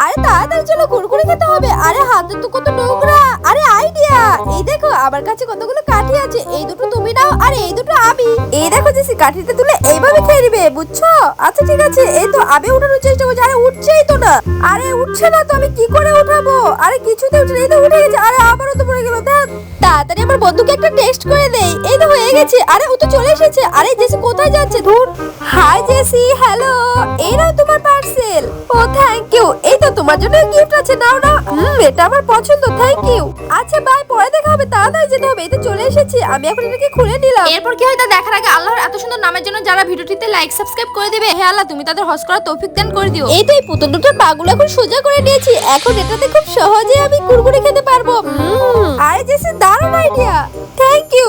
আরে তাড়াতাড়ি চলো, কুরকুরে খেতে হবে। আরে হাতে তো কত নোংরা। আরে আইডিয়া, এই দেখো আমার কাছে কতগুলো কাঠি আছে, এই দুটো তুমি নাও আর এই দুটো আমি। এই দেখো জেসি, কাঠিতে তুলে এইভাবে খেয়ে নিবে, বুঝছো? আচ্ছা ঠিক আছে। এই তো আমি উঠানোর চেষ্টা করছি। আরে উঠছেই তো না। আরে উঠছে না তো, আমি কি করে উঠাবো? আরে কিছুতে উঠছে না। এই তো উঠে গেছে। আরে আবারও তো পড়ে গেল। তাড়াতাড়ি আমার বন্ধুকে একটা টেস্ট করে দেই। এই তো হয়ে গেছে। আরে ও তো চলে এসেছে। আরে জেসি কোথায় যাচ্ছে? ধুর। Hi Jessie, hello. এই নাও তোমার পার্সেল। O thank you. এই তো তোমার জন্য গিফট আছে, নাও না। এটা আমার পছন্দ, থ্যাংক ইউ। আচ্ছা বাই, পরে দেখা হবে। তাড়াতাড়ি যেতে হবে। এই তো চলে এসেছি। আমি এখন এটাকে খুলে নিলাম। এরপর কি হয় তা দেখার আগে আল্লাহর এত সুন্দর নামের জন্য যারা ভিডিওটিতে লাইক সাবস্ক্রাইব করে দিবে, হে আল্লাহ তুমি তাদের হজ করার তৌফিক দান করে দিও। এই তো এই পুতুল দুটোর পাগুলো এখন সোজা করে নিয়েছি। এখন এটাতে খুব সহজে আমি কুরকুরে খেতে পারবো। আরে জেসি, দারুণ আইডিয়া। Thank you.